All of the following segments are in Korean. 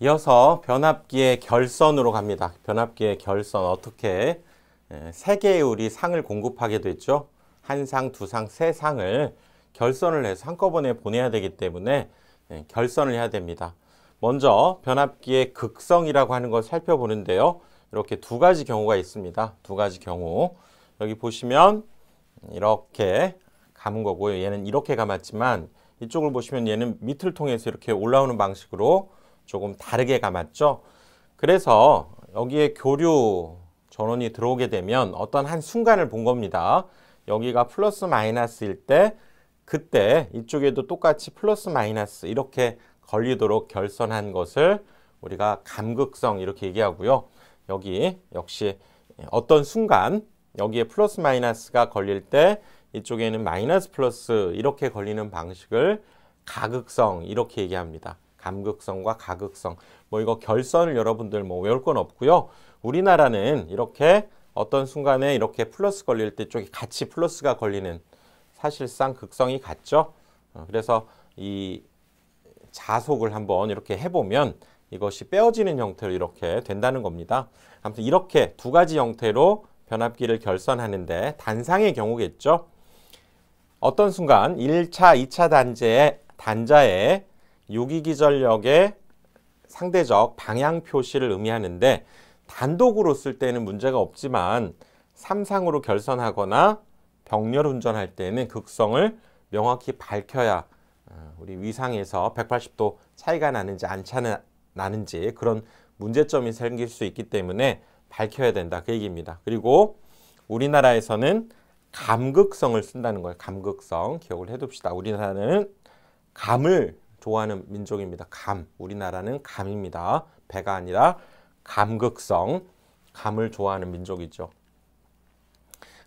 이어서 변압기의 결선으로 갑니다. 변압기의 결선 어떻게 세 개의 우리 상을 공급하게 됐죠. 한 상, 두 상, 세 상을 결선을 해서 한꺼번에 보내야 되기 때문에 결선을 해야 됩니다. 먼저 변압기의 극성이라고 하는 걸 살펴보는데요. 이렇게 두 가지 경우가 있습니다. 두 가지 경우. 여기 보시면 이렇게 감은 거고요. 얘는 이렇게 감았지만 이쪽을 보시면 얘는 밑을 통해서 이렇게 올라오는 방식으로 조금 다르게 감았죠. 그래서 여기에 교류 전원이 들어오게 되면 어떤 한 순간을 본 겁니다. 여기가 플러스 마이너스일 때 그때 이쪽에도 똑같이 플러스 마이너스 이렇게 걸리도록 결선한 것을 우리가 감극성 이렇게 얘기하고요. 여기 역시 어떤 순간 여기에 플러스 마이너스가 걸릴 때 이쪽에는 마이너스 플러스 이렇게 걸리는 방식을 가극성 이렇게 얘기합니다. 감극성과 가극성. 뭐 이거 결선을 여러분들 뭐 외울 건 없고요. 우리나라는 이렇게 어떤 순간에 이렇게 플러스 걸릴 때 쪽이 같이 플러스가 걸리는 사실상 극성이 같죠. 그래서 이 자속을 한번 이렇게 해보면 이것이 빼어지는 형태로 이렇게 된다는 겁니다. 아무튼 이렇게 두 가지 형태로 변압기를 결선하는데 단상의 경우겠죠. 어떤 순간 1차, 2차 단자의 유기기전력의 상대적 방향 표시를 의미하는데 단독으로 쓸 때는 문제가 없지만 3상으로 결선하거나 병렬 운전할 때는 극성을 명확히 밝혀야 우리 위상에서 180도 차이가 나는지 안 나는지 그런 문제점이 생길 수 있기 때문에 밝혀야 된다 그 얘기입니다. 그리고 우리나라에서는 감극성을 쓴다는 거예요. 감극성 기억을 해둡시다. 우리나라는 감을 좋아하는 민족입니다. 감. 우리나라는 감입니다. 배가 아니라 감극성. 감을 좋아하는 민족이죠.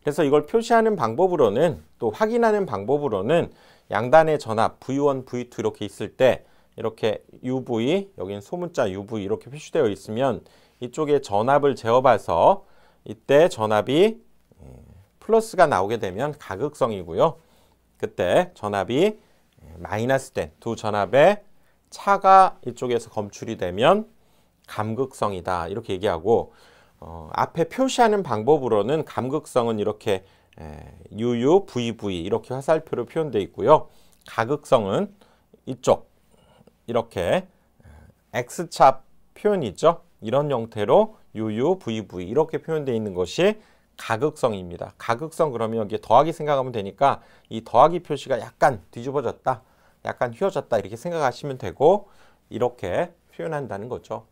그래서 이걸 표시하는 방법으로는 또 확인하는 방법으로는 양단의 전압 V1, V2 이렇게 있을 때 이렇게 UV, 여기는 소문자 UV 이렇게 표시되어 있으면 이쪽에 전압을 재어봐서 이때 전압이 플러스가 나오게 되면 가극성이고요. 그때 전압이 마이너스 된 두 전압의 차가 이쪽에서 검출이 되면 감극성이다 이렇게 얘기하고 앞에 표시하는 방법으로는 감극성은 이렇게 UU, VV 이렇게 화살표로 표현되어 있고요. 가극성은 이쪽 이렇게 X차 표현이죠. 이런 형태로 UU, VV 이렇게 표현되어 있는 것이 가극성입니다. 가극성 그러면 여기에 더하기 생각하면 되니까 이 더하기 표시가 약간 뒤집어졌다, 약간 휘어졌다 이렇게 생각하시면 되고 이렇게 표현한다는 거죠.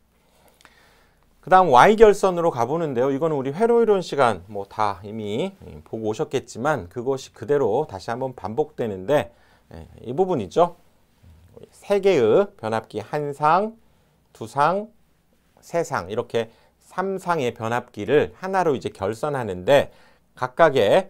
그 다음 Y결선으로 가보는데요. 이거는 우리 회로이론 시간 뭐 다 이미 보고 오셨겠지만 그것이 그대로 다시 한번 반복되는데 이 부분이죠. 세 개의 변압기 한 상, 두 상, 세 상 이렇게 3상의 변압기를 하나로 이제 결선하는데 각각의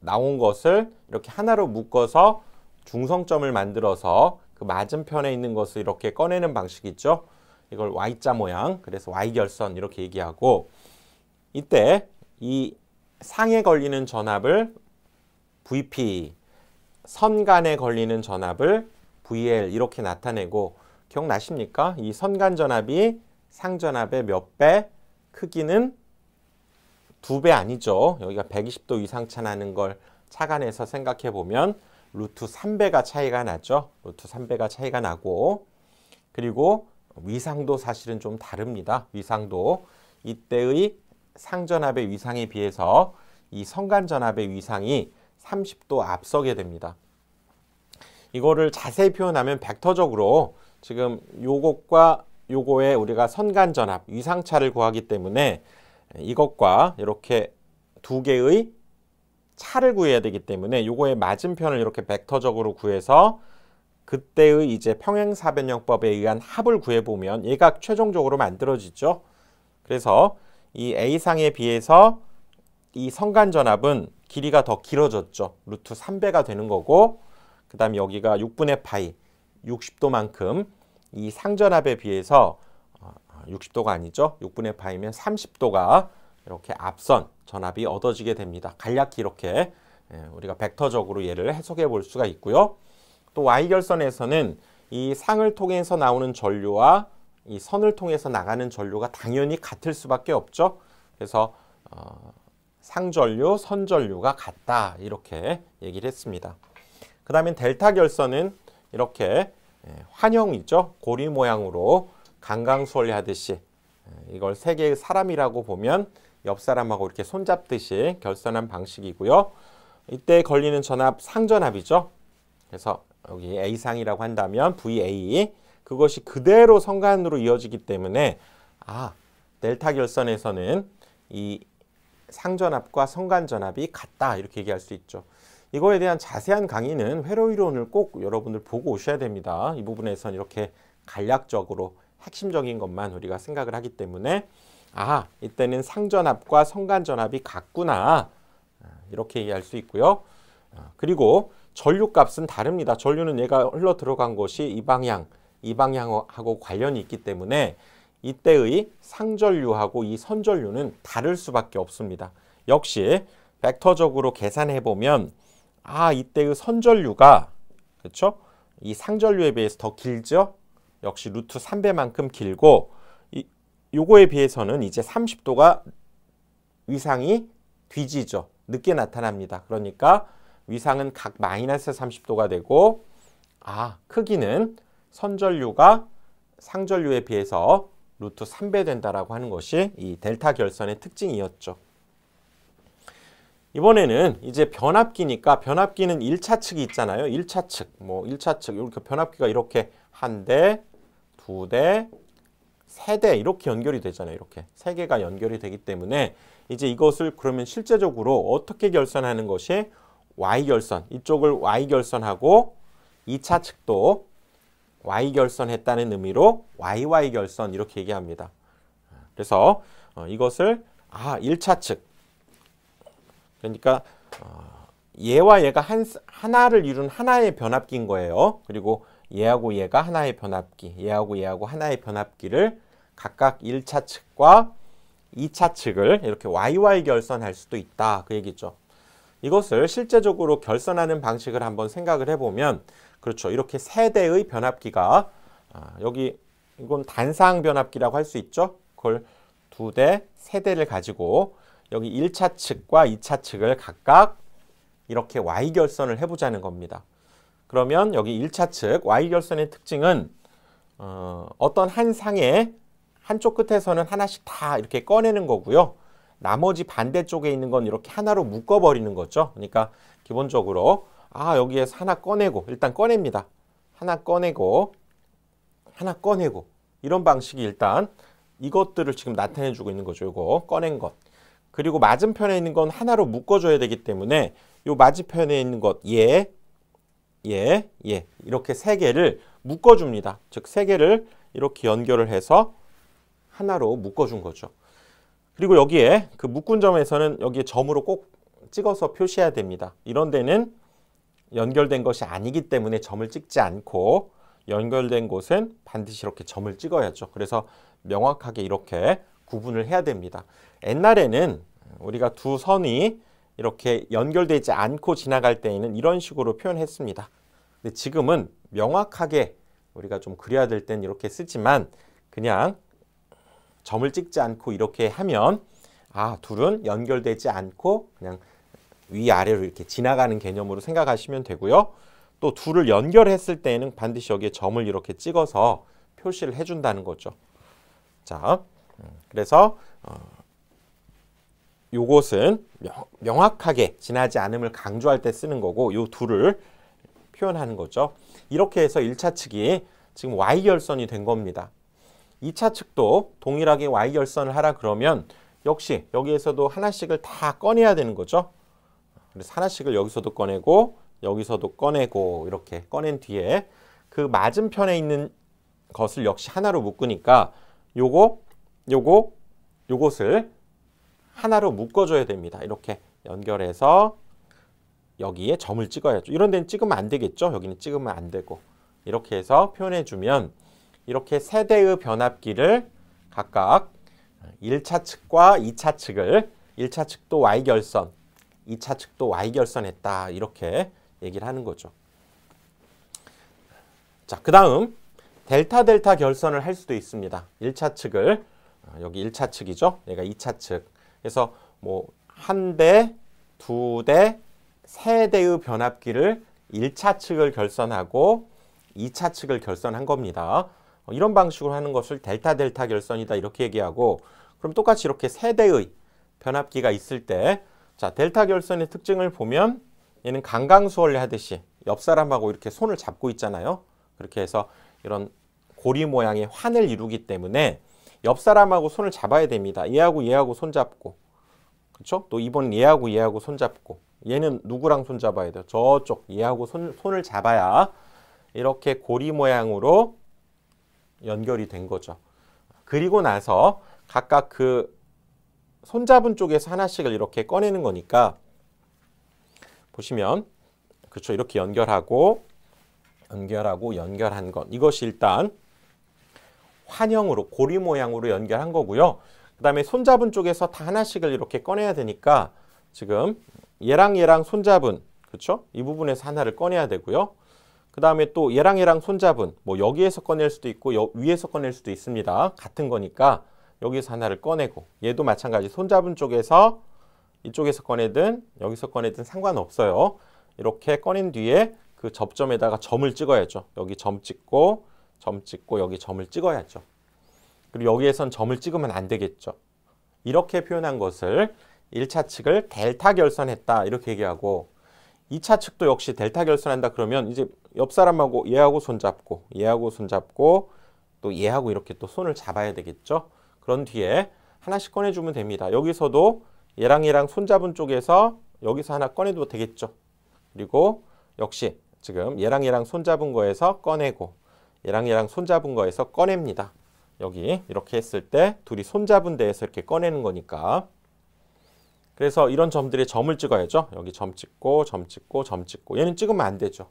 나온 것을 이렇게 하나로 묶어서 중성점을 만들어서 그 맞은편에 있는 것을 이렇게 꺼내는 방식이 있죠. 이걸 Y자 모양, 그래서 Y결선 이렇게 얘기하고 이때 이 상에 걸리는 전압을 VP, 선 간에 걸리는 전압을 VL 이렇게 나타내고 기억나십니까? 이 선간 전압이 상전압의 몇 배? 크기는 2배 아니죠. 여기가 120도 이상 차 나는 걸 차간에서 생각해 보면 루트 3배가 차이가 나죠. 루트 3배가 차이가 나고 그리고 위상도 사실은 좀 다릅니다. 위상도 이때의 상전압의 위상에 비해서 이 선간전압의 위상이 30도 앞서게 됩니다. 이거를 자세히 표현하면 벡터적으로 지금 요것과 요거에 우리가 선간전압, 위상차를 구하기 때문에 이것과 이렇게 두 개의 차를 구해야 되기 때문에 요거의 맞은편을 이렇게 벡터적으로 구해서 그때의 이제 평행사변형법에 의한 합을 구해보면 얘가 최종적으로 만들어지죠. 그래서 이 A상에 비해서 이 선간전압은 길이가 더 길어졌죠. 루트 3배가 되는 거고 그 다음에 여기가 6분의 파이, 60도만큼 이 상전압에 비해서 60도가 아니죠. 6분의 파이면 30도가 이렇게 앞선 전압이 얻어지게 됩니다. 간략히 이렇게 우리가 벡터적으로 얘를 해석해 볼 수가 있고요. 또 Y결선에서는 이 상을 통해서 나오는 전류와 이 선을 통해서 나가는 전류가 당연히 같을 수밖에 없죠. 그래서 상전류, 선전류가 같다 이렇게 얘기를 했습니다. 그 다음에 델타 결선은 이렇게 환형이죠. 고리 모양으로 강강수월리 하듯이 이걸 세 개의 사람이라고 보면 옆 사람하고 이렇게 손잡듯이 결선한 방식이고요. 이때 걸리는 전압 상전압이죠. 그래서 여기 A상이라고 한다면 VA 그것이 그대로 성간으로 이어지기 때문에 델타 결선에서는 이 상전압과 성간전압이 같다 이렇게 얘기할 수 있죠. 이거에 대한 자세한 강의는 회로이론을 꼭 여러분들 보고 오셔야 됩니다. 이 부분에서는 이렇게 간략적으로 핵심적인 것만 우리가 생각을 하기 때문에 이때는 상전압과 성간전압이 같구나 이렇게 이해할 수 있고요. 그리고 전류값은 다릅니다. 전류는 얘가 흘러 들어간 곳이 이 방향하고 관련이 있기 때문에 이때의 상전류하고 이 선전류는 다를 수밖에 없습니다. 역시 벡터적으로 계산해 보면 이때의 선전류가 그렇죠? 이 상전류에 비해서 더 길죠? 역시 루트 3배만큼 길고 요거에 비해서는 이제 30도가 위상이 뒤지죠. 늦게 나타납니다. 그러니까 위상은 각 마이너스 30도가 되고 크기는 선전류가 상전류에 비해서 루트 3배 된다라고 하는 것이 이 델타 결선의 특징이었죠. 이번에는 이제 변압기니까 변압기는 1차 측이 있잖아요. 1차 측, 1차 측 이렇게 변압기가 이렇게 한 대, 두 대, 세 대 이렇게 연결이 되잖아요. 이렇게 세 개가 연결이 되기 때문에 이제 이것을 그러면 실제적으로 어떻게 결선하는 것이 Y결선, 이쪽을 Y결선하고 2차 측도 Y결선했다는 의미로 YY결선 이렇게 얘기합니다. 그래서 이것을 1차 측 그러니까 얘와 얘가 하나를 이룬 하나의 변압기인 거예요. 그리고 얘하고 얘가 하나의 변압기, 얘하고 얘하고 하나의 변압기를 각각 1차 측과 2차 측을 이렇게 YY 결선할 수도 있다 그 얘기죠. 이것을 실제적으로 결선하는 방식을 한번 생각을 해보면 그렇죠. 이렇게 세 대의 변압기가 여기 이건 단상 변압기라고 할 수 있죠. 그걸 두 대, 세 대를 가지고 여기 1차 측과 2차 측을 각각 이렇게 Y결선을 해보자는 겁니다. 그러면 여기 1차 측 Y결선의 특징은 어떤 한 상의 한쪽 끝에서는 하나씩 다 이렇게 꺼내는 거고요. 나머지 반대쪽에 있는 건 이렇게 하나로 묶어버리는 거죠. 그러니까 기본적으로 여기에서 하나 꺼내고 일단 꺼냅니다. 하나 꺼내고 이런 방식이 일단 이것들을 지금 나타내주고 있는 거죠. 이거 꺼낸 것. 그리고 맞은편에 있는 건 하나로 묶어줘야 되기 때문에 이 맞은편에 있는 것 얘 이렇게 세 개를 묶어줍니다. 즉 세 개를 이렇게 연결을 해서 하나로 묶어준 거죠. 그리고 여기에 그 묶은 점에서는 여기에 점으로 꼭 찍어서 표시해야 됩니다. 이런 데는 연결된 것이 아니기 때문에 점을 찍지 않고 연결된 곳은 반드시 이렇게 점을 찍어야죠. 그래서 명확하게 이렇게 구분을 해야 됩니다. 옛날에는 우리가 두 선이 이렇게 연결되지 않고 지나갈 때에는 이런 식으로 표현했습니다. 근데 지금은 명확하게 우리가 좀 그려야 될 땐 이렇게 쓰지만 그냥 점을 찍지 않고 이렇게 하면 둘은 연결되지 않고 그냥 위아래로 이렇게 지나가는 개념으로 생각하시면 되고요. 또 둘을 연결했을 때에는 반드시 여기에 점을 이렇게 찍어서 표시를 해준다는 거죠. 자, 그래서 요것은 명확하게 지나지 않음을 강조할 때 쓰는 거고 요 둘을 표현하는 거죠. 이렇게 해서 1차 측이 지금 Y결선이 된 겁니다. 2차 측도 동일하게 Y결선을 하라 그러면 역시 여기에서도 하나씩을 다 꺼내야 되는 거죠. 그래서 하나씩을 여기서도 꺼내고 여기서도 꺼내고 이렇게 꺼낸 뒤에 그 맞은편에 있는 것을 역시 하나로 묶으니까 요것을 하나로 묶어줘야 됩니다. 이렇게 연결해서 여기에 점을 찍어야죠. 이런 데는 찍으면 안 되겠죠. 여기는 찍으면 안 되고 이렇게 해서 표현해주면 이렇게 세 대의 변압기를 각각 1차 측과 2차 측을 1차 측도 Y결선, 2차 측도 Y결선했다 이렇게 얘기를 하는 거죠. 자, 그 다음 델타 델타 결선을 할 수도 있습니다. 1차 측을 여기 1차 측이죠. 얘가 2차 측. 그래서 뭐 한 대, 두 대, 세 대의 변압기를 1차 측을 결선하고 2차 측을 결선한 겁니다. 이런 방식으로 하는 것을 델타 델타 결선이다 이렇게 얘기하고, 그럼 똑같이 이렇게 세 대의 변압기가 있을 때, 자, 델타 결선의 특징을 보면 얘는 강강수원래 하듯이 옆 사람하고 이렇게 손을 잡고 있잖아요. 그렇게 해서 이런 고리 모양의 환을 이루기 때문에 옆 사람하고 손을 잡아야 됩니다. 얘하고 손 잡고, 그렇죠? 또 이번엔 얘하고 손 잡고, 얘는 누구랑 손 잡아야 돼요? 저쪽 얘하고 손을 잡아야 이렇게 고리 모양으로 연결이 된 거죠. 그리고 나서 각각 그 손잡은 쪽에서 하나씩을 이렇게 꺼내는 거니까 보시면, 그렇죠? 이렇게 연결한 것, 이것이 일단 환형으로 고리 모양으로 연결한 거고요. 그 다음에 손잡은 쪽에서 다 하나씩을 이렇게 꺼내야 되니까 지금 얘랑 손잡은, 그렇죠? 이 부분에서 하나를 꺼내야 되고요. 그 다음에 또 얘랑 손잡은, 뭐 여기에서 꺼낼 수도 있고 위에서 꺼낼 수도 있습니다. 같은 거니까 여기서 하나를 꺼내고, 얘도 마찬가지 손잡은 쪽에서 이쪽에서 꺼내든 여기서 꺼내든 상관없어요. 이렇게 꺼낸 뒤에 그 접점에다가 점을 찍어야죠. 여기 점 찍고 여기 점을 찍어야죠. 그리고 여기에선 점을 찍으면 안 되겠죠. 이렇게 표현한 것을 1차 측을 델타 결선했다 이렇게 얘기하고, 2차 측도 역시 델타 결선한다 그러면 이제 옆 사람하고 얘하고 손잡고 또 얘하고 이렇게 또 손을 잡아야 되겠죠. 그런 뒤에 하나씩 꺼내주면 됩니다. 여기서도 얘랑 손잡은 쪽에서 여기서 하나 꺼내도 되겠죠. 그리고 역시 지금 얘랑 손잡은 거에서 꺼내고 얘랑 손잡은 거에서 꺼냅니다. 여기 이렇게 했을 때 둘이 손잡은 데에서 이렇게 꺼내는 거니까. 그래서 이런 점들에 점을 찍어야죠. 여기 점 찍고 얘는 찍으면 안 되죠.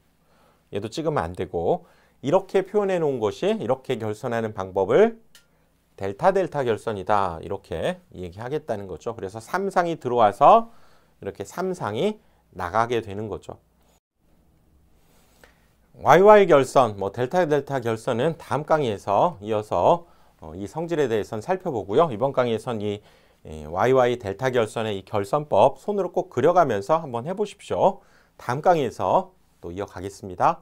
얘도 찍으면 안 되고, 이렇게 표현해 놓은 것이 이렇게 결선하는 방법을 델타 델타 결선이다 이렇게 얘기하겠다는 거죠. 그래서 3상이 들어와서 이렇게 3상이 나가게 되는 거죠. YY 결선, 뭐 델타 델타 결선은 다음 강의에서 이어서 이 성질에 대해서는 살펴보고요. 이번 강의에선 이 YY 델타 결선의 이 결선법 손으로 꼭 그려가면서 한번 해보십시오. 다음 강의에서 또 이어가겠습니다.